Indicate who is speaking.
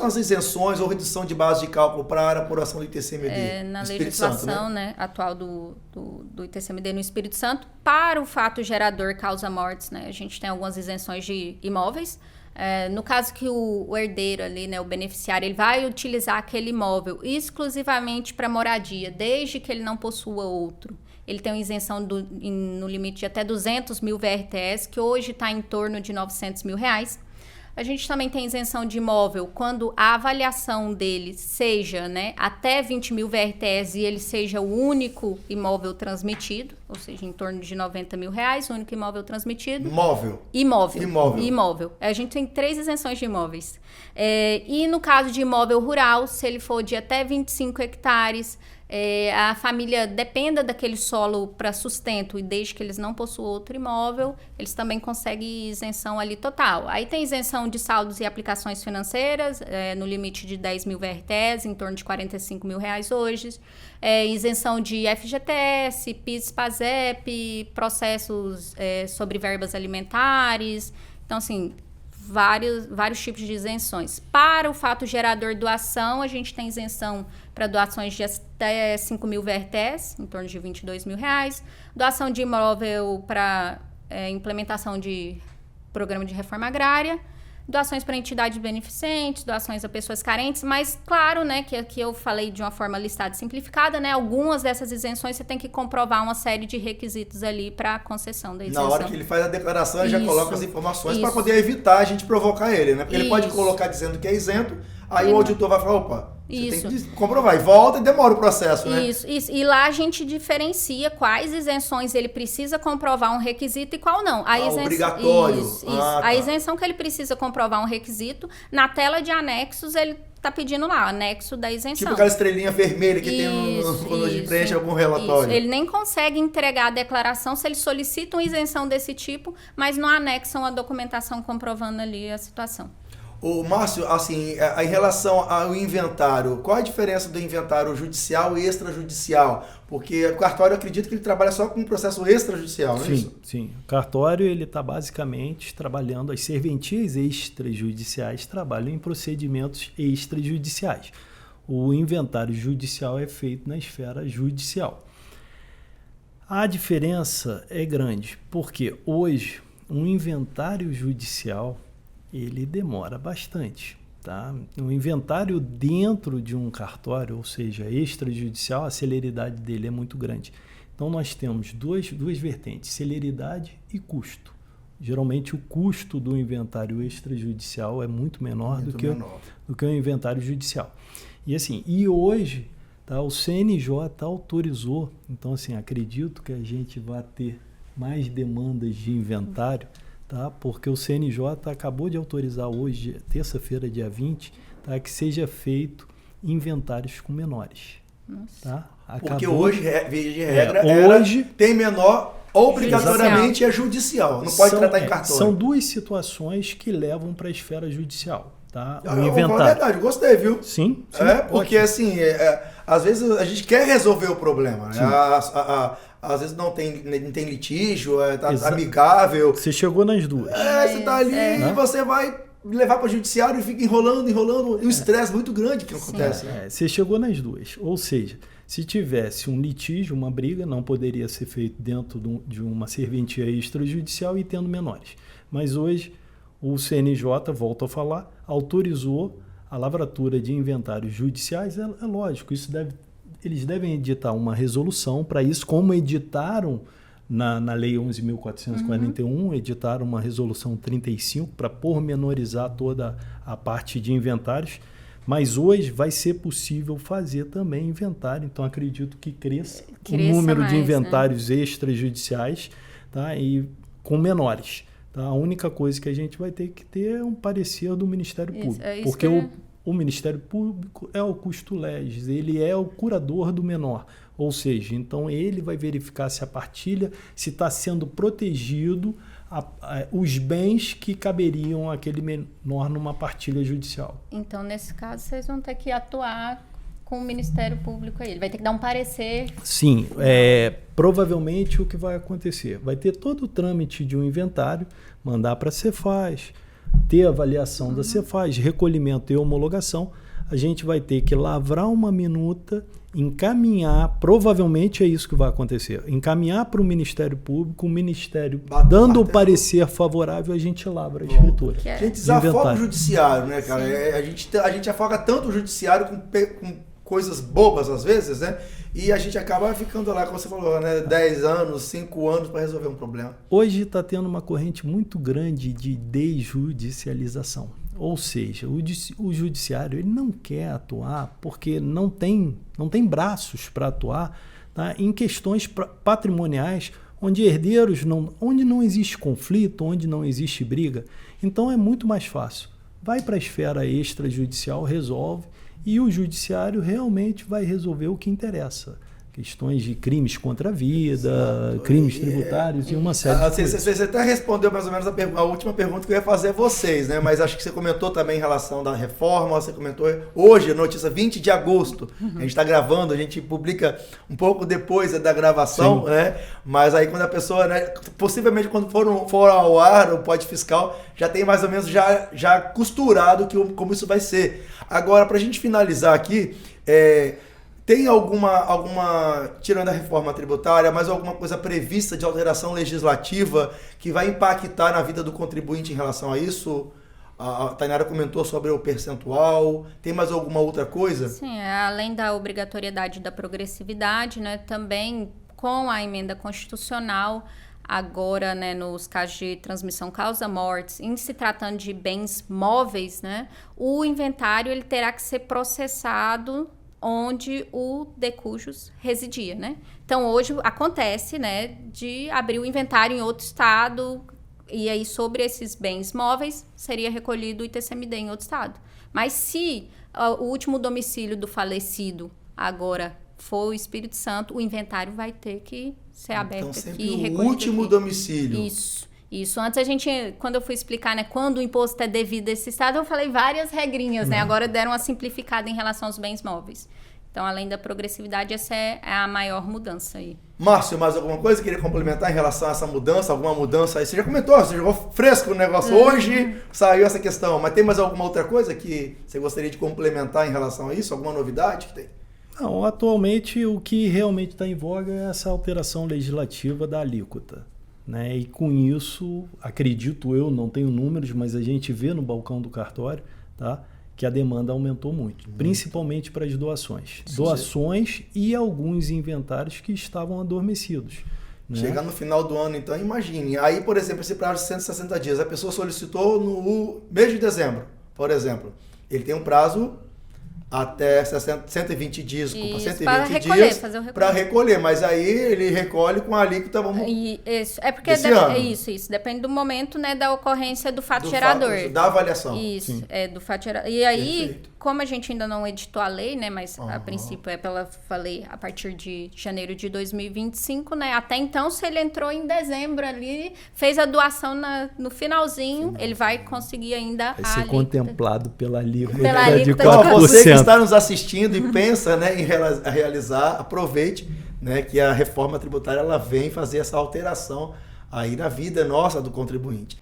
Speaker 1: são as isenções ou redução de base de cálculo para a apuração do ITCMD?
Speaker 2: Na
Speaker 1: Espírito Santo,
Speaker 2: legislação, né, atual do ITCMD no Espírito Santo, para o fato gerador causa-mortes, né, a gente tem algumas isenções de imóveis. No caso que o herdeiro ali, né, o beneficiário, ele vai utilizar aquele imóvel exclusivamente para moradia, desde que ele não possua outro. Ele tem uma isenção no limite de até 200 mil VRTs, que hoje está em torno de 900 mil reais. A gente também tem isenção de imóvel quando a avaliação dele seja, né, até 20 mil VRTs e ele seja o único imóvel transmitido, ou seja, em torno de 90 mil reais, o único imóvel transmitido. Imóvel. A gente tem 3 isenções de imóveis. E no caso de imóvel rural, se ele for de até 25 hectares, a família dependa daquele solo para sustento e desde que eles não possuam outro imóvel, eles também conseguem isenção ali total. Aí tem isenção de saldos e aplicações financeiras, no limite de 10 mil VRTs, em torno de 45 mil reais hoje. Isenção de FGTS, PIS, PASEP, processos sobre verbas alimentares. Então, assim, vários tipos de isenções. Para o fato gerador doação, a gente tem isenção para doações de até 5 mil VRTs, em torno de 22 mil reais. Doação de imóvel para implementação de programa de reforma agrária. Doações para entidades beneficentes, doações a pessoas carentes, mas claro, né, que aqui eu falei de uma forma listada e simplificada, né, algumas dessas isenções você tem que comprovar uma série de requisitos ali para a concessão da isenção.
Speaker 1: Na hora que ele faz a declaração, ele já coloca as informações para poder evitar a gente provocar ele, né, porque ele pode colocar dizendo que é isento, aí o auditor vai falar, opa, você tem que comprovar, e volta e demora o processo, né?
Speaker 2: Isso. E lá a gente diferencia quais isenções ele precisa comprovar um requisito e qual não.
Speaker 1: Obrigatório.
Speaker 2: A isenção que ele precisa comprovar um requisito, na tela de anexos ele tá pedindo lá, anexo da isenção.
Speaker 1: Tipo aquela estrelinha vermelha que tem quando a gente preenche algum relatório.
Speaker 2: Ele nem consegue entregar a declaração se ele solicita uma isenção desse tipo, mas não anexam a documentação comprovando ali a situação.
Speaker 1: Ô, Márcio, assim, em relação ao inventário, qual a diferença do inventário judicial e extrajudicial? Porque o cartório, eu acredito que ele trabalha só com um processo extrajudicial, não é isso?
Speaker 3: Sim. O cartório, ele está basicamente trabalhando, as serventias extrajudiciais trabalham em procedimentos extrajudiciais. O inventário judicial é feito na esfera judicial. A diferença é grande, porque hoje um inventário judicial ele demora bastante, tá? O inventário dentro de um cartório, ou seja, extrajudicial, a celeridade dele é muito grande. Então, nós temos duas vertentes, celeridade e custo. Geralmente, o custo do inventário extrajudicial é muito menor do que o inventário judicial. E assim, hoje, tá, o CNJ autorizou, então assim, acredito que a gente vai ter mais demandas de inventário, tá? Porque o CNJ acabou de autorizar hoje, terça-feira, dia 20, tá? Que seja feito inventários com menores. Tá?
Speaker 1: Porque hoje, via de regra, hoje tem menor, obrigatoriamente é judicial, não pode tratar em cartório.
Speaker 3: São duas situações que levam para a esfera judicial. Tá?
Speaker 1: O inventário. É verdade, gostei, viu?
Speaker 3: Sim.
Speaker 1: Porque assim, às vezes a gente quer resolver o problema, né? Às vezes não tem litígio, tá amigável.
Speaker 3: Você chegou nas duas.
Speaker 1: Você tá ali e você vai levar para o judiciário e fica enrolando, e um estresse muito grande que não acontece.
Speaker 3: Você chegou nas duas. Ou seja, se tivesse um litígio, uma briga, não poderia ser feito dentro de uma serventia extrajudicial e tendo menores. Mas hoje o CNJ, volto a falar, autorizou a lavratura de inventários judiciais. É lógico, eles devem editar uma resolução para isso, como editaram na Lei 11.441, editaram uma resolução 35 para pormenorizar toda a parte de inventários, mas hoje vai ser possível fazer também inventário, então acredito que cresça o número mais, de inventários extrajudiciais, tá? E com menores. Tá? A única coisa que a gente vai ter que ter é um parecer do Ministério Público, porque o Ministério Público é o custo legis, ele é o curador do menor, ou seja, então ele vai verificar se a partilha, se está sendo protegido os bens que caberiam àquele menor numa partilha judicial.
Speaker 2: Então, nesse caso, vocês vão ter que atuar com o Ministério Público aí, ele vai ter que dar um parecer.
Speaker 3: Sim, provavelmente o que vai acontecer, vai ter todo o trâmite de um inventário, mandar para a Cefaz, ter avaliação da Cefaz, recolhimento e homologação, a gente vai ter que lavrar uma minuta, encaminhar, provavelmente é isso que vai acontecer, encaminhar para o Ministério Público, o Ministério dando o parecer favorável, a gente lavra a escritura.
Speaker 1: A gente desafoga o judiciário, né, cara? A gente afoga tanto o judiciário com coisas bobas às vezes, né? E a gente acaba ficando lá, como você falou, né? 10 anos, 5 anos para resolver um problema.
Speaker 3: Hoje está tendo uma corrente muito grande de desjudicialização. Ou seja, o judiciário ele não quer atuar porque não tem braços para atuar, tá, em questões patrimoniais onde herdeiros, onde não existe conflito, onde não existe briga. Então é muito mais fácil. Vai para a esfera extrajudicial, resolve, e o judiciário realmente vai resolver o que interessa. Questões de crimes contra a vida, exato, crimes tributários e uma série de coisas.
Speaker 1: Você até respondeu mais ou menos a última pergunta que eu ia fazer a vocês, né? Mas acho que você comentou também em relação da reforma, você comentou hoje, notícia 20 de agosto, a gente está gravando, a gente publica um pouco depois da gravação, né? Mas aí quando a pessoa, né, possivelmente quando for ao ar o Pod Fiscal, já tem mais ou menos já costurado como isso vai ser. Agora, para a gente finalizar aqui, tem alguma, tirando a reforma tributária, mas alguma coisa prevista de alteração legislativa que vai impactar na vida do contribuinte em relação a isso? A Tainara comentou sobre o percentual. Tem mais alguma outra coisa?
Speaker 2: Sim, além da obrigatoriedade da progressividade, né, também com a emenda constitucional, agora, né, nos casos de transmissão causa-mortes, em se tratando de bens móveis, né, o inventário ele terá que ser processado onde o de cujus residia, né? Então, hoje acontece, né, de abrir o inventário em outro estado e aí sobre esses bens móveis seria recolhido o ITCMD em outro estado. Mas se o último domicílio do falecido agora for o Espírito Santo, o inventário vai ter que ser aberto
Speaker 1: então, sempre
Speaker 2: aqui.
Speaker 1: O último domicílio.
Speaker 2: Isso. Antes a gente, quando eu fui explicar, né, quando o imposto é devido a esse estado, eu falei várias regrinhas, né? Agora deram uma simplificada em relação aos bens móveis. Então, além da progressividade, essa é a maior mudança aí.
Speaker 1: Márcio, mais alguma coisa que queria complementar em relação a essa mudança? Alguma mudança aí? Você já comentou, você jogou fresco o negócio. Hoje saiu essa questão, mas tem mais alguma outra coisa que você gostaria de complementar em relação a isso? Alguma novidade que tem?
Speaker 3: Não, atualmente o que realmente está em voga é essa alteração legislativa da alíquota, né? E com isso, acredito eu, não tenho números, mas a gente vê no balcão do cartório, tá, que a demanda aumentou muito, principalmente para as doações. Sim. Doações e alguns inventários que estavam adormecidos. Né?
Speaker 1: Chegar no final do ano, então, imagine. Aí, por exemplo, esse prazo de 160 dias, a pessoa solicitou no mês de dezembro, por exemplo. Ele tem um prazo até 120 dias, desculpa, 120 dias para recolher, mas aí ele recolhe com a alíquota,
Speaker 2: isso, é porque isso, depende do momento, né, da ocorrência do fato gerador.
Speaker 1: Da avaliação.
Speaker 2: Isso, do fato gerador. E aí, como a gente ainda não editou a lei, né, mas a princípio falei a partir de janeiro de 2025, né, até então se ele entrou em dezembro ali, fez a doação no finalzinho, ele vai conseguir ainda
Speaker 3: vai ser contemplado pela alíquota
Speaker 2: de
Speaker 3: 4%.
Speaker 1: Você que está nos assistindo e pensa, né, em realizar, aproveite, né, que a reforma tributária ela vem fazer essa alteração aí na vida nossa do contribuinte.